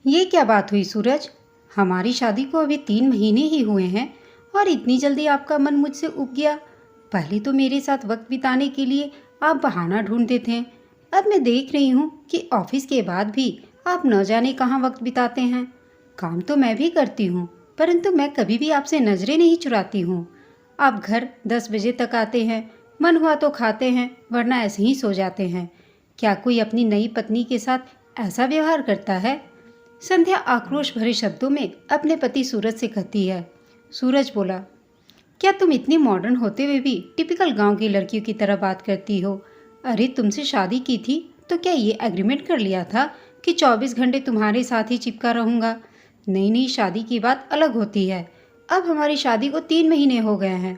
ये क्या बात हुई सूरज? हमारी शादी को अभी 3 महीने ही हुए हैं और इतनी जल्दी आपका मन मुझसे उब गया। पहले तो मेरे साथ वक्त बिताने के लिए आप बहाना ढूंढते थे। अब मैं देख रही हूँ कि ऑफिस के बाद भी आप न जाने कहाँ वक्त बिताते हैं। काम तो मैं भी करती हूँ, परंतु मैं कभी भी आपसे नजरें नहीं चुराती हूँ। आप घर 10 बजे तक आते हैं, मन हुआ तो खाते हैं, वरना ऐसे ही सो जाते हैं। क्या कोई अपनी नई पत्नी के साथ ऐसा व्यवहार करता है? संध्या आक्रोश भरे शब्दों में अपने पति सूरज से कहती है। सूरज बोला, क्या तुम इतनी मॉडर्न होते हुए भी टिपिकल गांव की लड़कियों की तरह बात करती हो? अरे तुमसे शादी की थी तो क्या ये एग्रीमेंट कर लिया था कि 24 घंटे तुम्हारे साथ ही चिपका रहूंगा? नई नई शादी की बात अलग होती है। अब हमारी शादी को 3 महीने हो गए हैं।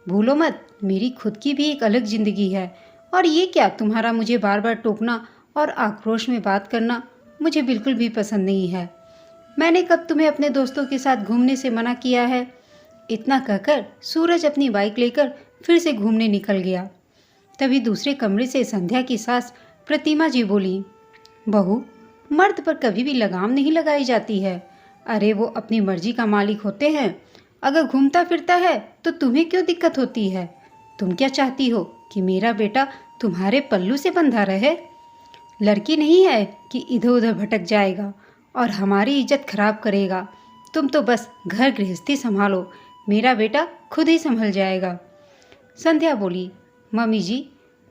भूलो मत, मेरी खुद की भी एक अलग जिंदगी है। और ये क्या तुम्हारा मुझे बार बार टोकना और आक्रोश में बात करना मुझे बिल्कुल भी पसंद नहीं है। मैंने कब तुम्हें अपने दोस्तों के साथ घूमने से मना किया है? इतना कहकर सूरज अपनी बाइक लेकर फिर से घूमने निकल गया। तभी दूसरे कमरे से संध्या की सास प्रतिमा जी बोली, बहू, मर्द पर कभी भी लगाम नहीं लगाई जाती है। अरे वो अपनी मर्जी का मालिक होते हैं। अगर घूमता फिरता है तो तुम्हें क्यों दिक्कत होती है? तुम क्या चाहती हो कि मेरा बेटा तुम्हारे पल्लू से बंधा रहे? लड़की नहीं है कि इधर उधर भटक जाएगा और हमारी इज्जत खराब करेगा। तुम तो बस घर गृहस्थी संभालो, मेरा बेटा खुद ही संभल जाएगा। संध्या बोली, मम्मी जी,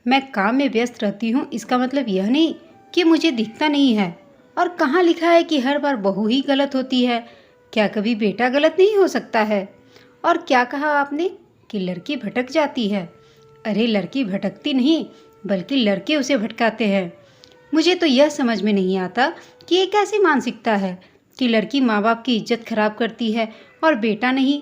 मैं काम में व्यस्त रहती हूँ, इसका मतलब यह नहीं कि मुझे दिखता नहीं है। और कहाँ लिखा है कि हर बार बहू ही गलत होती है? क्या कभी बेटा गलत नहीं हो सकता है? और क्या कहा आपने कि लड़की भटक जाती है? अरे लड़की भटकती नहीं, बल्कि लड़के उसे भटकाते हैं। मुझे तो यह समझ में नहीं आता कि ये कैसी मानसिकता है कि लड़की माँ बाप की इज्जत खराब करती है और बेटा नहीं।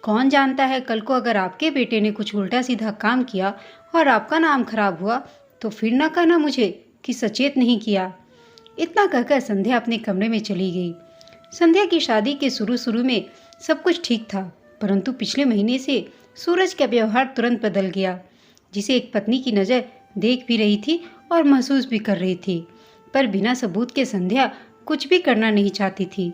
कौन जानता है कल को अगर आपके बेटे ने कुछ उल्टा सीधा काम किया और आपका नाम खराब हुआ तो फिर ना कहना मुझे कि सचेत नहीं किया। इतना कहकर संध्या अपने कमरे में चली गई। संध्या की शादी के शुरू में सब कुछ ठीक था, परंतु पिछले महीने से सूरज का व्यवहार तुरंत बदल गया, जिसे एक पत्नी की नज़र देख भी रही थी और महसूस भी कर रही थी, पर बिना सबूत के संध्या कुछ भी करना नहीं चाहती थी।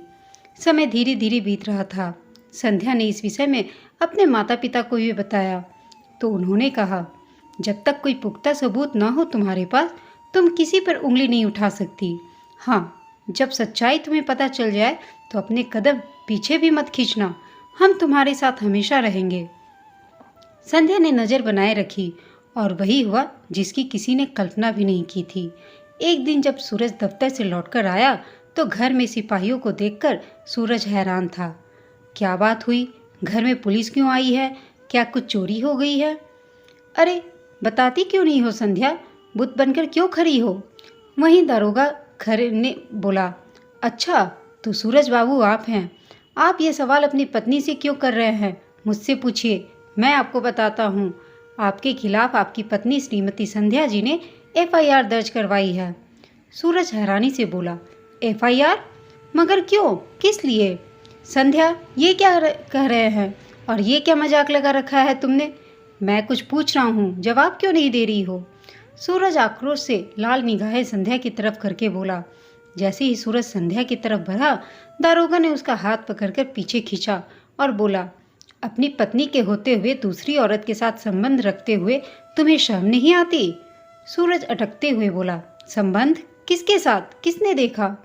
समय धीरे धीरे बीत रहा था। संध्या ने इस विषय में अपने माता पिता को भी बताया तो उन्होंने कहा, जब तक कोई पुख्ता सबूत ना हो तुम्हारे पास, तुम किसी पर उंगली नहीं उठा सकती। हाँ, जब सच्चाई तुम्हें पता चल जाए तो अपने कदम पीछे भी मत खींचना, हम तुम्हारे साथ हमेशा रहेंगे। संध्या ने नज़र बनाए रखी और वही हुआ जिसकी किसी ने कल्पना भी नहीं की थी। एक दिन जब सूरज दफ्तर से लौटकर आया तो घर में सिपाहियों को देखकर सूरज हैरान था। क्या बात हुई? घर में पुलिस क्यों आई है? क्या कुछ चोरी हो गई है? अरे बताती क्यों नहीं हो संध्या? बुत बनकर क्यों खड़ी हो? वहीं दारोगा खरे ने बोला, अच्छा तो सूरज बाबू आप हैं। आप ये सवाल अपनी पत्नी से क्यों कर रहे हैं? मुझसे पूछिए, मैं आपको बताता हूँ। आपके खिलाफ आपकी पत्नी श्रीमती संध्या जी ने FIR दर्ज करवाई है। सूरज हैरानी से बोला, FIR? मगर क्यों? किस लिए? संध्या, ये क्या कह रहे हैं और ये क्या मजाक लगा रखा है तुमने? मैं कुछ पूछ रहा हूँ, जवाब क्यों नहीं दे रही हो? सूरज आक्रोश से लाल निगाहें संध्या की तरफ करके बोला। जैसे ही सूरज संध्या की तरफ बढ़ा, दारोगा ने उसका हाथ पकड़कर पीछे खींचा और बोला, अपनी पत्नी के होते हुए दूसरी औरत के साथ संबंध रखते हुए तुम्हें शर्म नहीं आती? सूरज अटकते हुए बोला, संबंध? किसके साथ? किसने देखा?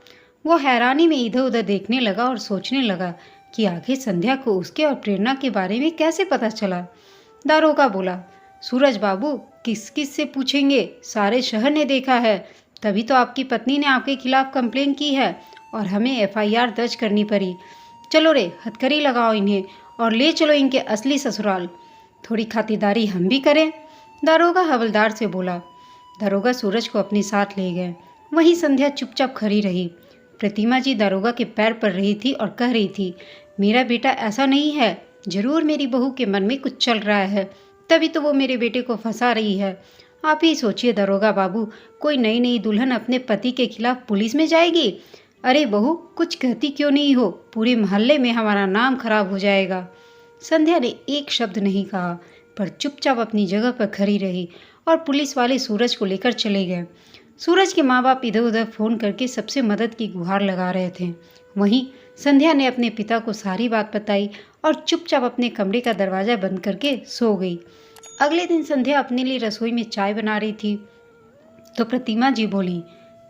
वो हैरानी में इधर उधर देखने लगा और सोचने लगा कि आखिर संध्या को उसके और प्रेरणा के बारे में कैसे पता चला। दारोगा बोला, सूरज बाबू, किस किस से पूछेंगे? सारे शहर ने देखा है, तभी तो आपकी पत्नी ने आपके खिलाफ कंप्लेन की है और हमें FIR दर्ज करनी पड़ी। चलो रे, हथकड़ी लगाओ इन्हें और ले चलो इनके असली ससुराल। थोड़ी खातिरदारी हम भी करें, दारोगा हवलदार से बोला। दारोगा सूरज को अपने साथ ले गए। वहीं संध्या चुपचाप खड़ी रही। प्रतिमा जी दारोगा के पैर पड़ रही थी और कह रही थी, मेरा बेटा ऐसा नहीं है, जरूर मेरी बहू के मन में कुछ चल रहा है, तभी तो वो मेरे बेटे को फंसा रही है। आप ही सोचिए दारोगा बाबू, कोई नई नई दुल्हन अपने पति के खिलाफ पुलिस में जाएगी? अरे बहू, कुछ कहती क्यों नहीं हो? पूरे मोहल्ले में हमारा नाम खराब हो जाएगा। संध्या ने एक शब्द नहीं कहा, पर चुपचाप अपनी जगह पर खड़ी रही और पुलिस वाले सूरज को लेकर चले गए। सूरज के माँ बाप इधर उधर फ़ोन करके सबसे मदद की गुहार लगा रहे थे। वहीं संध्या ने अपने पिता को सारी बात बताई और चुपचाप अपने कमरे का दरवाज़ा बंद करके सो गई। अगले दिन संध्या अपने लिए रसोई में चाय बना रही थी तो प्रतिमा जी बोली,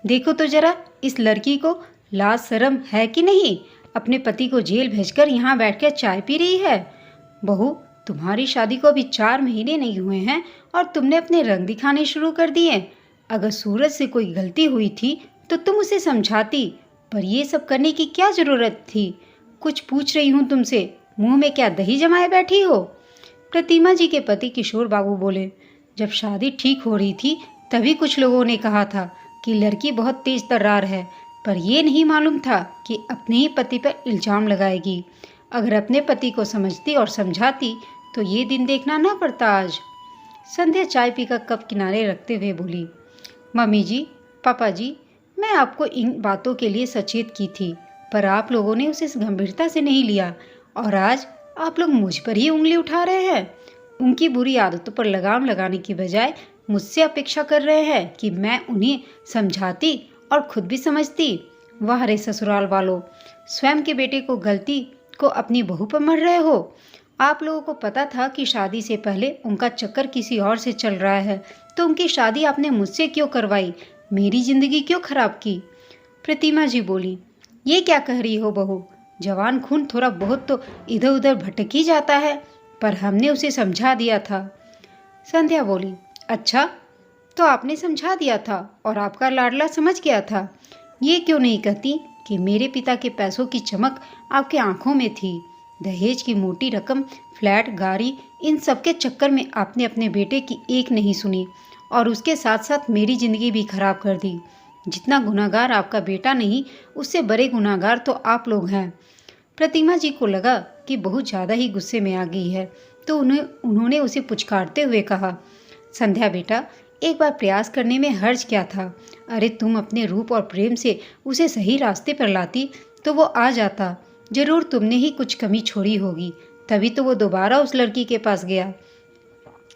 देखो तो जरा इस लड़की को लाज शर्म है कि नहीं, अपने पति को जेल भेजकर यहाँ बैठकर चाय पी रही है। बहू, तुम्हारी शादी को अभी 4 महीने नहीं हुए हैं और तुमने अपने रंग दिखाने शुरू कर दिए। अगर सूरज से कोई गलती हुई थी तो तुम उसे समझाती, पर ये सब करने की क्या जरूरत थी? कुछ पूछ रही हूँ तुमसे, मुंह में क्या दही जमाए बैठी हो? प्रतिमा जी के पति किशोर बाबू बोले, जब शादी ठीक हो रही थी तभी कुछ लोगों ने कहा था कि लड़की बहुत तेज तर्रार है, पर यह नहीं मालूम था कि अपने ही पति पर इल्जाम लगाएगी। अगर अपने पति को समझती और समझाती तो ये दिन देखना ना पड़ता आज। संध्या चाय पीकर कप किनारे रखते हुए बोली, मम्मी जी, पापा जी, मैं आपको इन बातों के लिए सचेत की थी, पर आप लोगों ने उसे गंभीरता से नहीं लिया और आज आप लोग मुझ पर ही उंगली उठा रहे हैं। उनकी बुरी आदतों पर लगाम लगाने की बजाय मुझसे अपेक्षा कर रहे हैं कि मैं उन्हें समझाती और खुद भी समझती। वाह रे ससुराल वालों, स्वयं के बेटे को गलती को अपनी बहू पर मर रहे हो। आप लोगों को पता था कि शादी से पहले उनका चक्कर किसी और से चल रहा है, तो उनकी शादी आपने मुझसे क्यों करवाई? मेरी जिंदगी क्यों खराब की? प्रतिमा जी बोली, ये क्या कह रही हो बहू? जवान खून थोड़ा बहुत तो इधर उधर भटक ही जाता है, पर हमने उसे समझा दिया था। संध्या बोली, अच्छा, तो आपने समझा दिया था और आपका लाडला समझ गया था। ये क्यों नहीं कहती कि मेरे पिता के पैसों की चमक आपके आंखों में थी? दहेज की मोटी रकम, फ्लैट, गाड़ी, इन सब के चक्कर में आपने अपने बेटे की एक नहीं सुनी और उसके साथ साथ मेरी ज़िंदगी भी खराब कर दी। जितना गुनाहगार आपका बेटा नहीं, उससे बड़े गुनाहगार तो आप लोग हैं। प्रतिमा जी को लगा कि बहुत ज़्यादा ही गुस्से में आ गई है, तो उन्होंने उसे पुचकारते हुए कहा, संध्या बेटा, एक बार प्रयास करने में हर्ज क्या था? अरे तुम अपने रूप और प्रेम से उसे सही रास्ते पर लाती तो वो आ जाता। जरूर तुमने ही कुछ कमी छोड़ी होगी, तभी तो वो दोबारा उस लड़की के पास गया।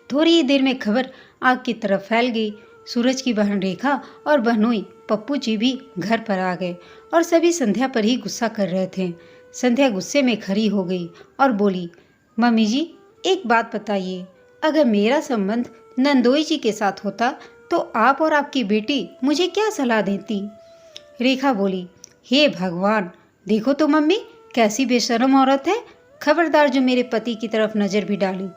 थोड़ी ही देर में खबर आग की तरफ फैल गई। सूरज की बहन रेखा और बहनोई पप्पू जी भी घर पर आ गए और सभी संध्या पर ही गुस्सा कर रहे थे। संध्या गुस्से में खड़ी हो गई और बोली, मम्मी जी, एक बात बताइए, अगर मेरा संबंध नंदोई जी के साथ होता तो आप और आपकी बेटी मुझे क्या सलाह देती? रेखा बोली, हे भगवान, देखो तो मम्मी, कैसी बेशर्म औरत है। खबरदार जो मेरे पति की तरफ नजर भी डाली।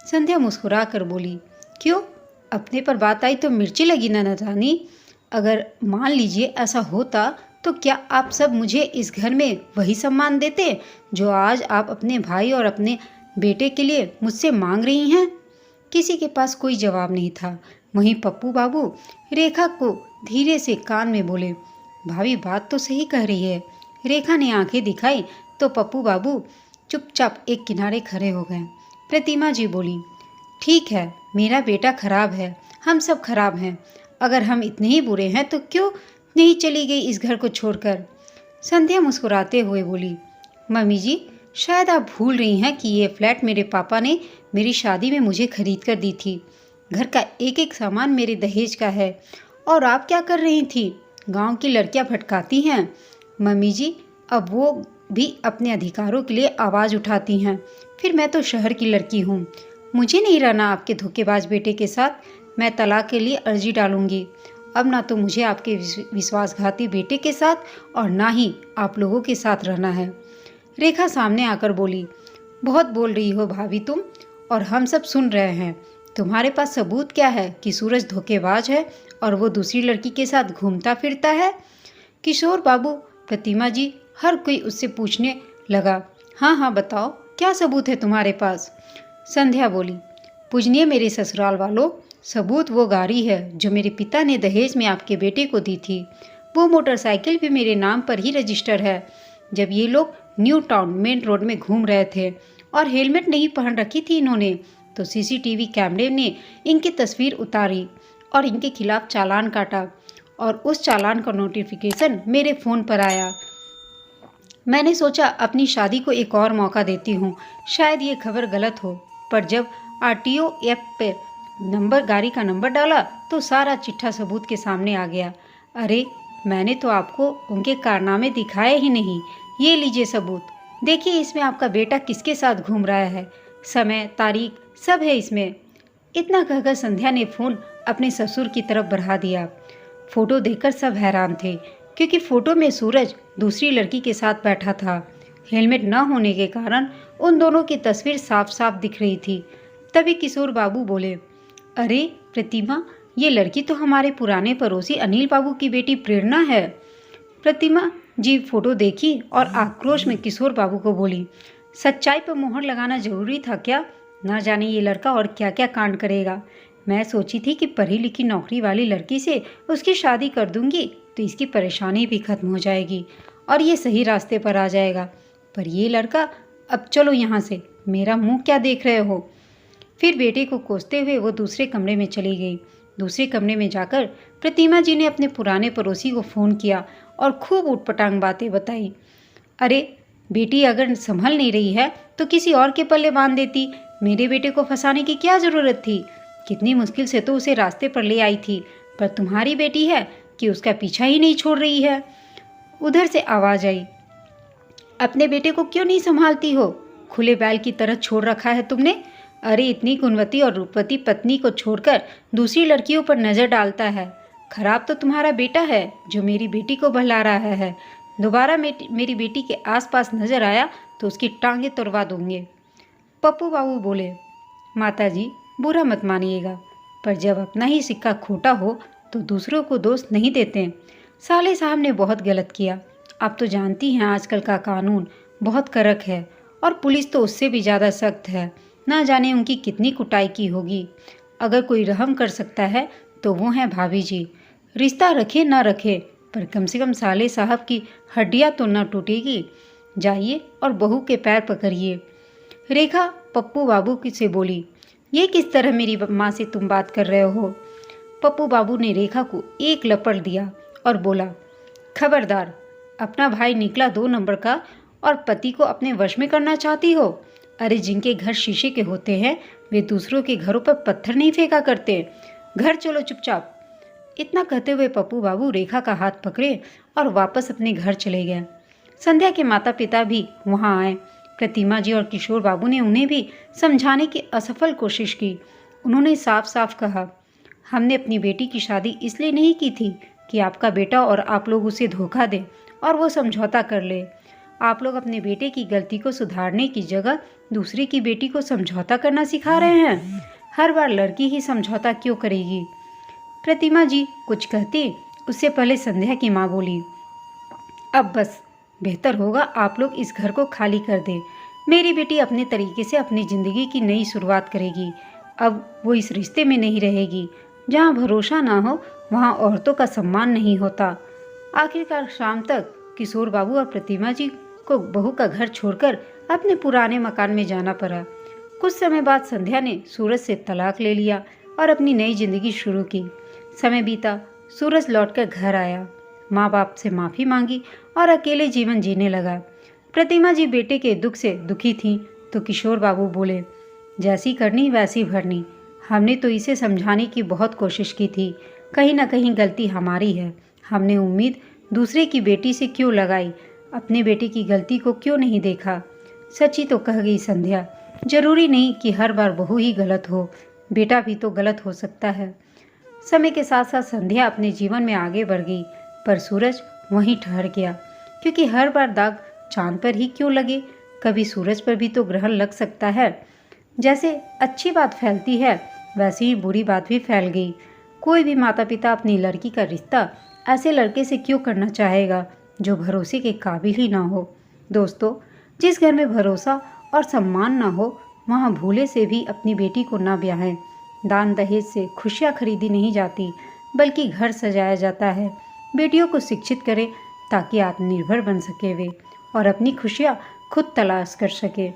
संध्या मुस्कुरा कर बोली, क्यों, अपने पर बात आई तो मिर्ची लगी ना नदानी? अगर मान लीजिए ऐसा होता तो क्या आप सब मुझे इस घर में वही सम्मान देते जो आज आप अपने भाई और अपने बेटे के लिए मुझसे मांग रही हैं? किसी के पास कोई जवाब नहीं था। वहीं पप्पू बाबू रेखा को धीरे से कान में बोले, भाभी बात तो सही कह रही है। रेखा ने आंखें दिखाई तो पप्पू बाबू चुपचाप एक किनारे खड़े हो गए। प्रतिमा जी बोली, ठीक है, मेरा बेटा खराब है, हम सब खराब हैं। अगर हम इतने ही बुरे हैं तो क्यों नहीं चली गई इस घर को छोड़कर? संध्या मुस्कुराते हुए बोली, मम्मी जी, शायद आप भूल रही हैं कि ये फ्लैट मेरे पापा ने मेरी शादी में मुझे खरीद कर दी थी। घर का एक एक सामान मेरे दहेज का है। और आप क्या कर रही थी? गांव की लड़कियां भटकाती हैं। मम्मी जी, अब वो भी अपने अधिकारों के लिए आवाज़ उठाती हैं। फिर मैं तो शहर की लड़की हूँ, मुझे नहीं रहना आपके धोखेबाज बेटे के साथ। मैं तलाक के लिए अर्जी डालूंगी। अब ना तो मुझे आपके विश्वासघाती बेटे के साथ और ना ही आप लोगों के साथ रहना है। रेखा सामने आकर बोली, बहुत बोल रही हो भाभी तुम, और हम सब सुन रहे हैं। तुम्हारे पास सबूत क्या है कि सूरज धोखेबाज है और वो दूसरी लड़की के साथ घूमता फिरता है? किशोर बाबू, प्रतिमा जी, हर कोई उससे पूछने लगा, हाँ हाँ बताओ, क्या सबूत है तुम्हारे पास? संध्या बोली, पूजनीय मेरे ससुराल वालों, सबूत वो गाड़ी है जो मेरे पिता ने दहेज में आपके बेटे को दी थी। वो मोटरसाइकिल भी मेरे नाम पर ही रजिस्टर है। जब ये लोग न्यू टाउन मेन रोड में घूम रहे थे और हेलमेट नहीं पहन रखी थी इन्होंने, तो सीसीटीवी कैमरे ने इनकी तस्वीर उतारी और इनके खिलाफ चालान काटा और उस चालान का नोटिफिकेशन मेरे फ़ोन पर आया। मैंने सोचा अपनी शादी को एक और मौका देती हूँ, शायद ये खबर गलत हो, पर जब आरटीओ ऐप पर गाड़ी का नंबर डाला तो सारा चिट्ठा सबूत के सामने आ गया। अरे, मैंने तो आपको उनके कारनामे दिखाए ही नहीं। ये लीजिए सबूत। देखिए इसमें आपका बेटा किसके साथ घूम रहा है, समय, तारीख सब है इसमें। इतना कहकर संध्या ने फ़ोन अपने ससुर की तरफ बढ़ा दिया। फ़ोटो देखकर सब हैरान थे, क्योंकि फ़ोटो में सूरज दूसरी लड़की के साथ बैठा था। हेलमेट न होने के कारण उन दोनों की तस्वीर साफ साफ दिख रही थी। तभी किशोर बाबू बोले, अरे प्रतिमा, ये लड़की तो हमारे पुराने पड़ोसी अनिल बाबू की बेटी प्रेरणा है। प्रतिमा जी फ़ोटो देखी और आक्रोश में किशोर बाबू को बोली, सच्चाई पर मोहर लगाना जरूरी था क्या? ना जाने ये लड़का और क्या क्या कांड करेगा। मैं सोची थी कि पढ़ी लिखी नौकरी वाली लड़की से उसकी शादी कर दूंगी तो इसकी परेशानी भी खत्म हो जाएगी और ये सही रास्ते पर आ जाएगा। पर ये लड़का, अब चलो यहाँ से, मेरा मुंह क्या देख रहे हो? फिर बेटे को कोसते हुए वो दूसरे कमरे में चली गई। दूसरे कमरे में जाकर प्रतिमा जी ने अपने पुराने पड़ोसी को फ़ोन किया और खूब उटपटांग बातें बताई। अरे बेटी अगर संभल नहीं रही है तो किसी और के पल्ले बांध देती। मेरे बेटे को फंसाने की क्या ज़रूरत थी? कितनी मुश्किल से तो उसे रास्ते पर ले आई थी, पर तुम्हारी बेटी है कि उसका पीछा ही नहीं छोड़ रही है। उधर से आवाज़ आई, अपने बेटे को क्यों नहीं संभालती हो? खुले बैल की तरह छोड़ रखा है तुमने। अरे इतनी गुणवती और रूपवती पत्नी को छोड़कर दूसरी लड़कियों पर नज़र डालता है। खराब तो तुम्हारा बेटा है जो मेरी बेटी को बहला रहा है। दोबारा मेरी बेटी के आसपास नज़र आया तो उसकी टांगें तुड़वा दूंगे। पप्पू बाबू बोले, माता जी बुरा मत मानिएगा, पर जब अपना ही सिक्का खोटा हो तो दूसरों को दोष नहीं देते। साले साहब ने बहुत गलत किया। आप तो जानती हैं आजकल का कानून बहुत कड़क है और पुलिस तो उससे भी ज़्यादा सख्त है। ना जाने उनकी कितनी कुटाई की होगी। अगर कोई रहम कर सकता है तो वो हैं भाभी जी। रिश्ता रखे ना रखे, पर कम से कम साले साहब की हड्डियाँ तो न टूटेगी। जाइए और बहू के पैर पकड़िए। रेखा पप्पू बाबू से बोली, ये किस तरह मेरी माँ से तुम बात कर रहे हो? पप्पू बाबू ने रेखा को एक लपड़ दिया और बोला, खबरदार, अपना भाई निकला 2 नंबर का और पति को अपने वश में करना चाहती हो? अरे जिनके घर शीशे के होते हैं वे दूसरों के घरों पर पत्थर नहीं फेंका करते। घर चलो चुपचाप। इतना कहते हुए पप्पू बाबू रेखा का हाथ पकड़े और वापस अपने घर चले गए। संध्या के माता पिता भी वहां आए। प्रतिमा जी और किशोर बाबू ने उन्हें भी समझाने की असफल कोशिश की। उन्होंने साफ साफ कहा, हमने अपनी बेटी की शादी इसलिए नहीं की थी कि आपका बेटा और आप लोग उसे धोखा दें और वो समझौता कर ले। आप लोग अपने बेटे की गलती को सुधारने की जगह दूसरे की बेटी को समझौता करना सिखा रहे हैं। हर बार लड़की ही समझौता क्यों करेगी? प्रतिमा जी कुछ कहती, उससे पहले संध्या की माँ बोली, अब बस, बेहतर होगा आप लोग इस घर को खाली कर दें। मेरी बेटी अपने तरीके से अपनी ज़िंदगी की नई शुरुआत करेगी। अब वो इस रिश्ते में नहीं रहेगी। जहाँ भरोसा ना हो वहाँ औरतों का सम्मान नहीं होता। आखिरकार शाम तक किशोर बाबू और प्रतिमा जी को बहू का घर छोड़कर अपने पुराने मकान में जाना पड़ा। कुछ समय बाद संध्या ने सूरज से तलाक ले लिया और अपनी नई जिंदगी शुरू की। समय बीता, सूरज लौटकर घर आया, माँ बाप से माफ़ी मांगी और अकेले जीवन जीने लगा। प्रतिमा जी बेटे के दुख से दुखी थीं तो किशोर बाबू बोले, जैसी करनी वैसी भरनी। हमने तो इसे समझाने की बहुत कोशिश की थी, कहीं ना कहीं गलती हमारी है। हमने उम्मीद दूसरे की बेटी से क्यों लगाई, अपने बेटे की गलती को क्यों नहीं देखा। सच्ची तो कह गई संध्या, जरूरी नहीं कि हर बार बहू ही गलत हो, बेटा भी तो गलत हो सकता है। समय के साथ साथ संध्या अपने जीवन में आगे बढ़ गई, पर सूरज वहीं ठहर गया, क्योंकि हर बार दाग चांद पर ही क्यों लगे, कभी सूरज पर भी तो ग्रहण लग सकता है। जैसे अच्छी बात फैलती है वैसे ही बुरी बात भी फैल गई। कोई भी माता पिता अपनी लड़की का रिश्ता ऐसे लड़के से क्यों करना चाहेगा जो भरोसे के काबिल ही ना हो। दोस्तों, जिस घर में भरोसा और सम्मान ना हो वहाँ भूले से भी अपनी बेटी को ना ब्याहें। दान दहेज से खुशियाँ खरीदी नहीं जाती, बल्कि घर सजाया जाता है। बेटियों को शिक्षित करें ताकि आत्मनिर्भर बन सके वे और अपनी खुशियाँ खुद तलाश कर सके।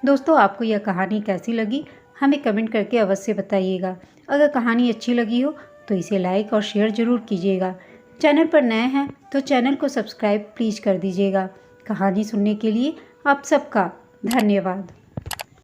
दोस्तों, आपको यह कहानी कैसी लगी हमें कमेंट करके अवश्य बताइएगा। अगर कहानी अच्छी लगी हो तो इसे लाइक और शेयर ज़रूर कीजिएगा। चैनल पर नए हैं तो चैनल को सब्सक्राइब प्लीज़ कर दीजिएगा। कहानी सुनने के लिए आप सबका धन्यवाद।